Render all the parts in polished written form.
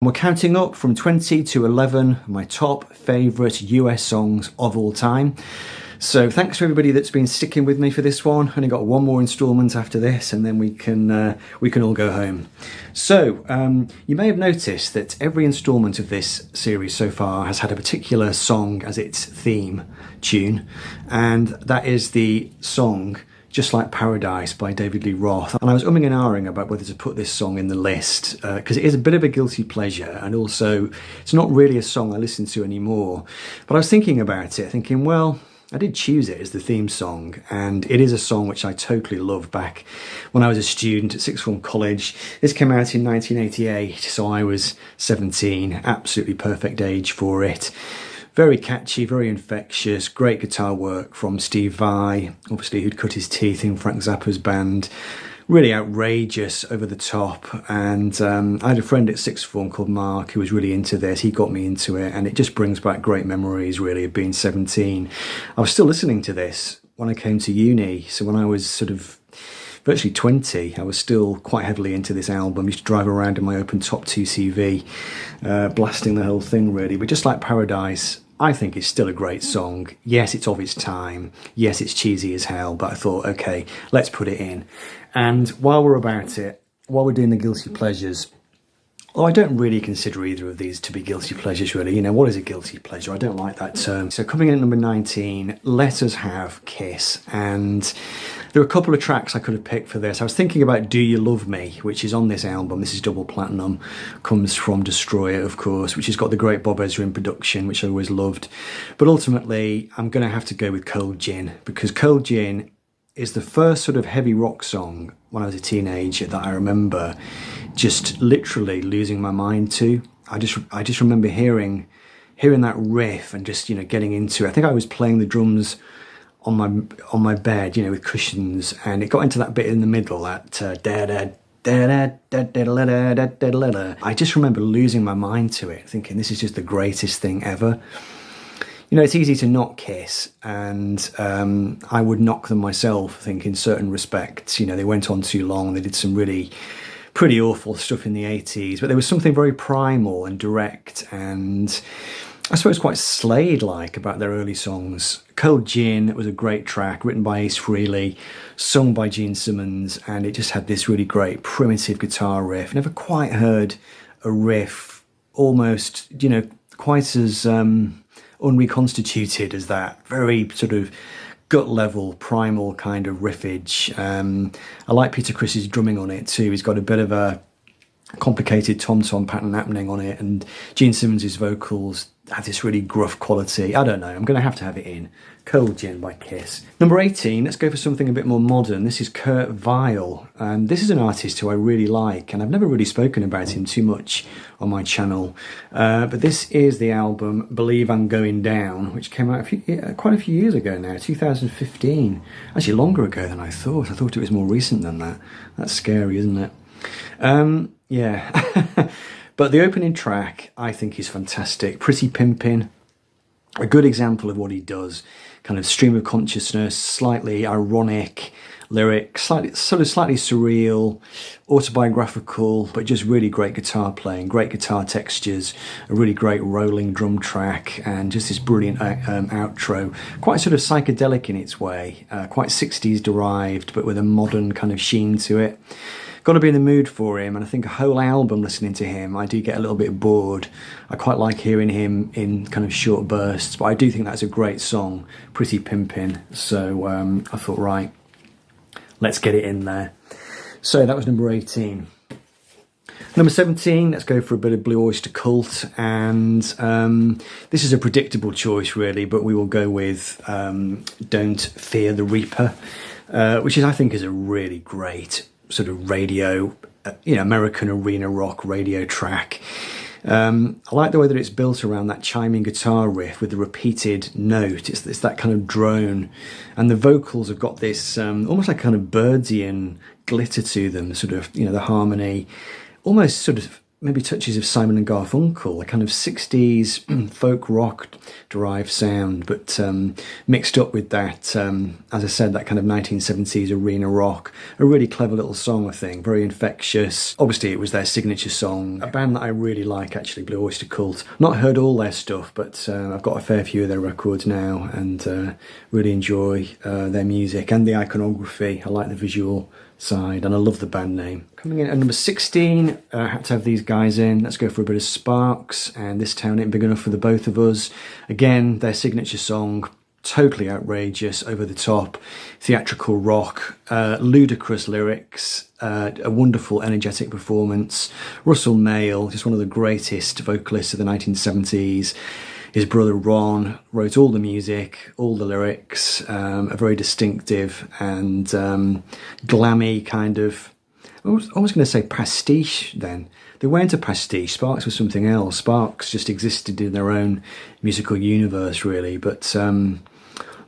We're counting up from 20 to 11, my top favourite US songs of all time. So thanks to everybody that's been sticking with me for this one. Only got one more instalment after this, and then we can all go home. So you may have noticed that every instalment of this series so far has had a particular song as its theme tune, and that is the song Just Like Paradise by David Lee Roth. And I was umming and ahhing about whether to put this song in the list because it is a bit of a guilty pleasure, and also it's not really a song I listen to anymore. But I was thinking about it, thinking, well, I did choose it as the theme song, and it is a song which I totally loved back when I was a student at sixth form college. This came out in 1988, so I was 17, absolutely perfect age for it. Very catchy, very infectious, great guitar work from Steve Vai, obviously who'd cut his teeth in Frank Zappa's band. Really outrageous, over the top, and I had a friend at sixth form called Mark who was really into this. He got me into it, and it just brings back great memories really of being 17. I was still listening to this when I came to uni, so when I was sort of virtually 20, I was still quite heavily into this album. I used to drive around in my open top 2CV, blasting the whole thing really. But Just Like Paradise, I think it's still a great song. Yes, it's of its time. Yes, it's cheesy as hell, but I thought, okay, let's put it in. And while we're about it, while we're doing the guilty pleasures, I don't really consider either of these to be guilty pleasures, really. You know, what is a guilty pleasure? I don't like that term. So coming in at number 19, let us have Kiss. And there are a couple of tracks I could have picked for this. I was thinking about Do You Love Me, which is on this album. This is double platinum, comes from Destroyer, of course, which has got the great Bob Ezra in production, which I always loved. But ultimately, I'm going to have to go with Cold Gin, because Cold Gin is the first sort of heavy rock song when I was a teenager that I remember just literally losing my mind to. I just remember hearing that riff and just, you know, getting into it. I think I was playing the drums on my bed, you know, with cushions, and it got into that bit in the middle, that da da da da da da da da da. I just remember losing my mind to it, thinking this is just the greatest thing ever. You know, it's easy to knock Kiss, and I would knock them myself, I think, in certain respects. You know, they went on too long. They did some really pretty awful stuff in the 80s, but there was something very primal and direct, and I suppose quite Slade-like about their early songs. Cold Gin was a great track, written by Ace Frehley, sung by Gene Simmons, and it just had this really great primitive guitar riff. Never quite heard a riff almost, you know, quite as unreconstituted as that. Very sort of gut level, primal kind of riffage. I like Peter Criss's drumming on it too. He's got a bit of a complicated tom-tom pattern happening on it, and Gene Simmons' vocals have this really gruff quality. I don't know, I'm going to have it in. Cold Gin by Kiss. Number 18, let's go for something a bit more modern. This is Kurt Vile, and this is an artist who I really like, and I've never really spoken about him too much on my channel, but this is the album Believe I'm Going Down, which came out quite a few years ago now, 2015. Actually longer ago than I thought. I thought it was more recent than that. That's scary, isn't it? Yeah. But the opening track, I think, is fantastic. Pretty Pimpin', a good example of what he does. Kind of stream of consciousness, slightly ironic lyrics, slightly surreal, autobiographical, but just really great guitar playing, great guitar textures, a really great rolling drum track, and just this brilliant outro. Quite sort of psychedelic in its way, quite 60s derived, but with a modern kind of sheen to it. Got to be in the mood for him, and I think a whole album listening to him, I do get a little bit bored. I quite like hearing him in kind of short bursts, but I do think that's a great song, Pretty Pimpin'. So I thought, right, let's get it in there. So that was number 18. Number 17, let's go for a bit of Blue Oyster Cult, and this is a predictable choice really, but we will go with Don't Fear the Reaper, which I think is a really great sort of radio, you know, American arena rock radio track. I like the way that it's built around that chiming guitar riff with the repeated note. It's that kind of drone, and the vocals have got this almost like kind of Birdsian glitter to them, sort of, you know, the harmony almost sort of maybe touches of Simon and Garfunkel, a kind of 60s folk rock derived sound, but mixed up with that, as I said, that kind of 1970s arena rock. A really clever little song, I think, very infectious. Obviously, it was their signature song. A band that I really like, actually, Blue Oyster Cult. Not heard all their stuff, but I've got a fair few of their records now, and really enjoy their music and the iconography. I like the visual side, and I love the band name. Coming in at number 16, I had to have these guys in. Let's go for a bit of Sparks and This Town Ain't Big Enough for the Both of Us. Again, their signature song, totally outrageous, over the top, theatrical rock, ludicrous lyrics, a wonderful energetic performance. Russell Mael, just one of the greatest vocalists of the 1970s. His brother Ron wrote all the music, all the lyrics, a very distinctive and glammy kind of, I was going to say pastiche then. They weren't a pastiche, Sparks was something else. Sparks just existed in their own musical universe, really. But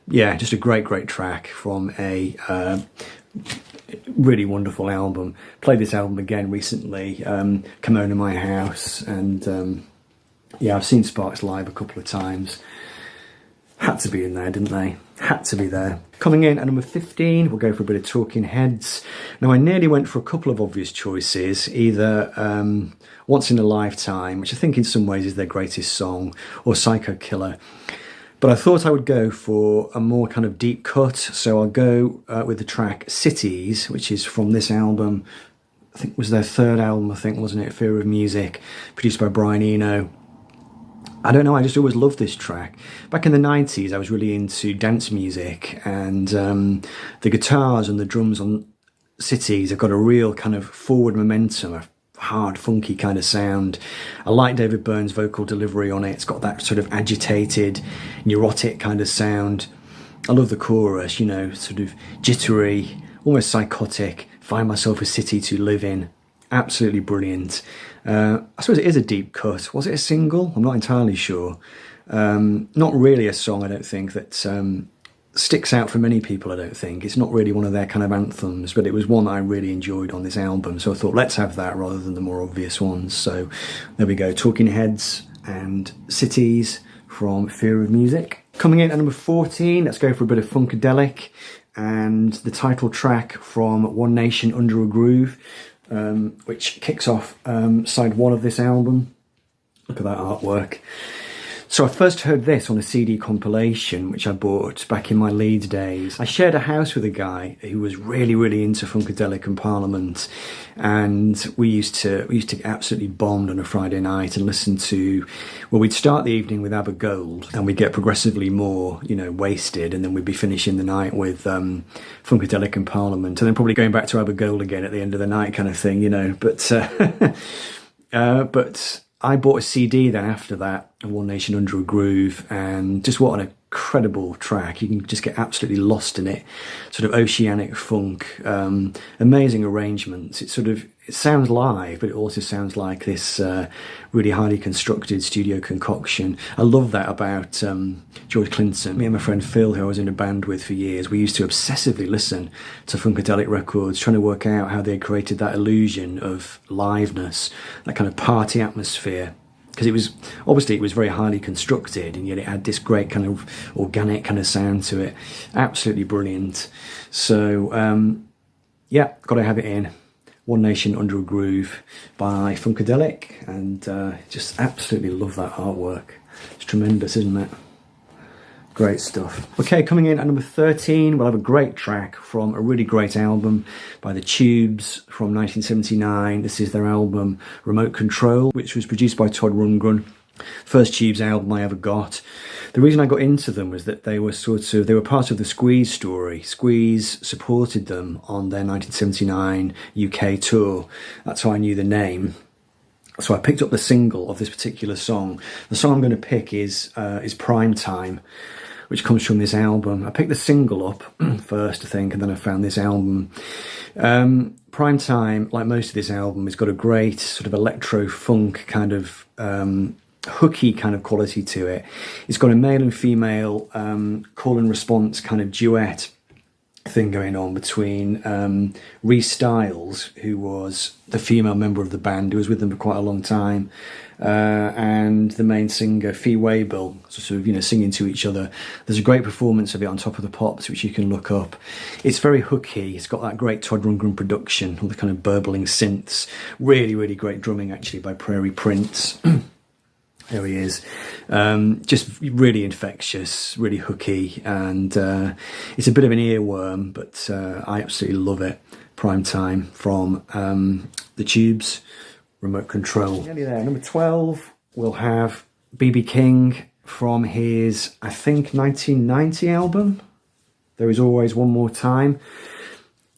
yeah, just a great, great track from a really wonderful album. Played this album again recently, Come On to My House, and yeah, I've seen Sparks live a couple of times. Had to be in there, didn't they? Had to be there. Coming in at number 15, we'll go for a bit of Talking Heads. Now, I nearly went for a couple of obvious choices, either Once in a Lifetime, which I think in some ways is their greatest song, or Psycho Killer. But I thought I would go for a more kind of deep cut, so I'll go with the track Cities, which is from this album. I think it was their third album, I think, wasn't it? Fear of Music, produced by Brian Eno. I don't know, I just always loved this track. Back in the 90s, I was really into dance music, and the guitars and the drums on Cities have got a real kind of forward momentum, a hard, funky kind of sound. I like David Byrne's vocal delivery on it. It's got that sort of agitated, neurotic kind of sound. I love the chorus, you know, sort of jittery, almost psychotic. Find myself a city to live in. Absolutely brilliant. I suppose it is a deep cut. Was it a single? I'm not entirely sure. Not really a song, I don't think, that sticks out for many people, I don't think. It's not really one of their kind of anthems, but it was one that I really enjoyed on this album. So I thought, let's have that rather than the more obvious ones. So there we go. Talking Heads and Cities from Fear of Music. Coming in at number 14, let's go for a bit of Funkadelic and the title track from One Nation Under a Groove, which kicks off side one of this album. Look at that artwork. So I first heard this on a CD compilation, which I bought back in my Leeds days. I shared a house with a guy who was really, really into Funkadelic and Parliament, and we used to get absolutely bombed on a Friday night and listen to, well, we'd start the evening with ABBA Gold, and we'd get progressively more, you know, wasted, and then we'd be finishing the night with Funkadelic and Parliament, and then probably going back to ABBA Gold again at the end of the night, kind of thing, you know. But I bought a CD then after that, One Nation Under a Groove, and just what an incredible track. You can just get absolutely lost in it. Sort of oceanic funk, amazing arrangements. It sounds live, but it also sounds like this really highly constructed studio concoction. I love that about George Clinton. Me and my friend Phil, who I was in a band with for years, we used to obsessively listen to Funkadelic records, trying to work out how they created that illusion of liveness, that kind of party atmosphere. Because it was very highly constructed, and yet it had this great kind of organic kind of sound to it. Absolutely brilliant. So, yeah, got to have it in. One Nation Under a Groove by Funkadelic, and just absolutely love that artwork. It's tremendous, isn't it? Great stuff. Okay, coming in at number 13, we'll have a great track from a really great album by The Tubes from 1979. This is their album Remote Control, which was produced by Todd Rundgren. First Tubes album I ever got. The reason I got into them was that they were part of the Squeeze story. Squeeze supported them on their 1979 UK tour. That's how I knew the name. So I picked up the single of this particular song. The song I'm going to pick is Prime Time, which comes from this album. I picked the single up first, I think, and then I found this album. Prime Time, like most of this album, has got a great sort of electro-funk kind of hooky kind of quality to it. It's got a male and female call and response kind of duet thing going on between Rhys Styles, who was the female member of the band, who was with them for quite a long time, and the main singer, Fee Waybill, sort of, you know, singing to each other. There's a great performance of it on Top of the Pops, which you can look up. It's very hooky. It's got that great Todd Rundgren production, all the kind of burbling synths. Really, really great drumming, actually, by Prairie Prince. There he is. Just really infectious, really hooky, and it's a bit of an earworm, but I absolutely love it. Prime Time from the Tubes, Remote Control. Nearly there. Number 12, we'll have B.B. King from his, I think, 1990 album, There Is Always One More Time.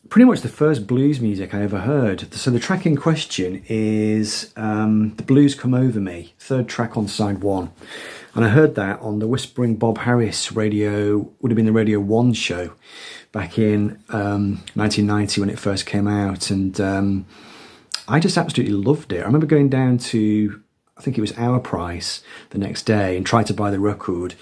Pretty much the first blues music I ever heard. So the track in question is The Blues Come Over Me, third track on side 1. And I heard that on the Whispering Bob Harris radio, would have been the Radio 1 show back in 1990 when it first came out. And I just absolutely loved it. I remember going down to, I think it was Our Price the next day and tried to buy the record.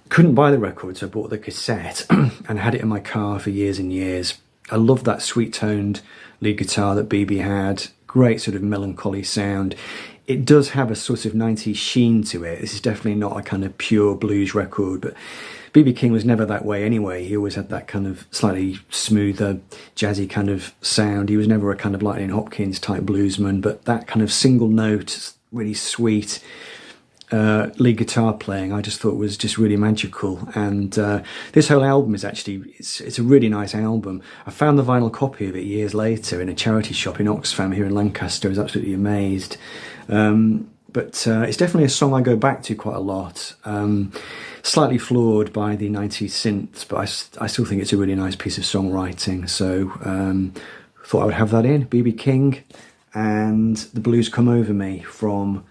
Couldn't buy the record, so I bought the cassette and had it in my car for years and years. I loved that sweet-toned lead guitar that BB had. Great sort of melancholy sound. It does have a sort of 90s sheen to it. This is definitely not a kind of pure blues record, but BB King was never that way anyway. He always had that kind of slightly smoother, jazzy kind of sound. He was never a kind of Lightning Hopkins type bluesman, but that kind of single note, really sweet lead guitar playing, I just thought was just really magical. And this whole album is actually, it's a really nice album. I found the vinyl copy of it years later in a charity shop in Oxfam here in Lancaster. I was absolutely amazed. But it's definitely a song I go back to quite a lot. Slightly flawed by the 90s synths, but I still think it's a really nice piece of songwriting. So thought I would have that in. B.B. King and The Blues Come Over Me from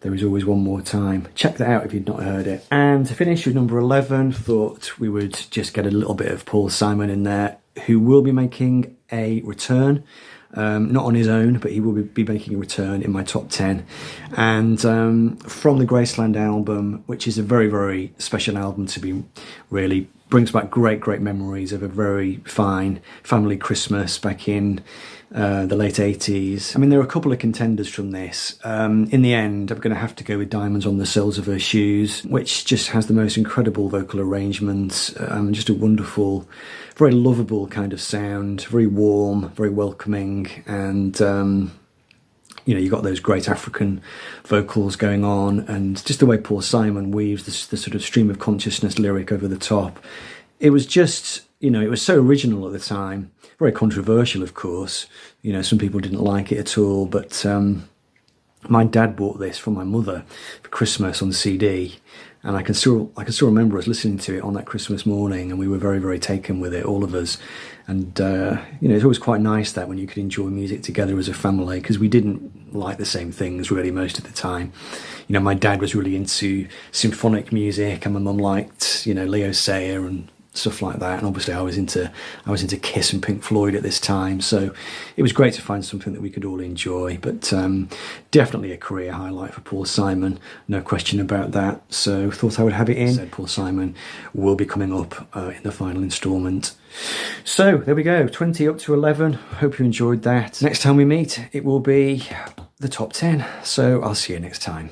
There Is Always One More Time. Check that out if you'd not heard it. And to finish with number 11, thought we would just get a little bit of Paul Simon in there, who will be making a return. Not on his own, but he will be making a return in my top 10. And from the Graceland album, which is a very, very special album to be really, brings back great, great memories of a very fine family Christmas back in the late 80s. I mean, there are a couple of contenders from this. In the end, I'm going to have to go with Diamonds on the Soles of Her Shoes, which just has the most incredible vocal arrangements, just a wonderful, very lovable kind of sound, very warm, very welcoming, and you know, you've got those great African vocals going on, and just the way Paul Simon weaves the sort of stream of consciousness lyric over the top. It was just, you know, it was so original at the time. Very controversial, of course. You know, some people didn't like it at all, but my dad bought this from my mother for Christmas on CD, and I can still remember us listening to it on that Christmas morning, and we were very, very taken with it, all of us. And you know, it's always quite nice that when you could enjoy music together as a family, because we didn't like the same things really most of the time. You know, my dad was really into symphonic music, and my mum liked, you know, Leo Sayer and stuff like that, and obviously I was into Kiss and Pink Floyd at this time, so it was great to find something that we could all enjoy. But definitely a career highlight for Paul Simon, no question about that. So thought I would have it in. Said Paul Simon will be coming up in the final instalment. So there we go, 20 up to 11. Hope you enjoyed that. Next time we meet, it will be the top 10. So I'll see you next time.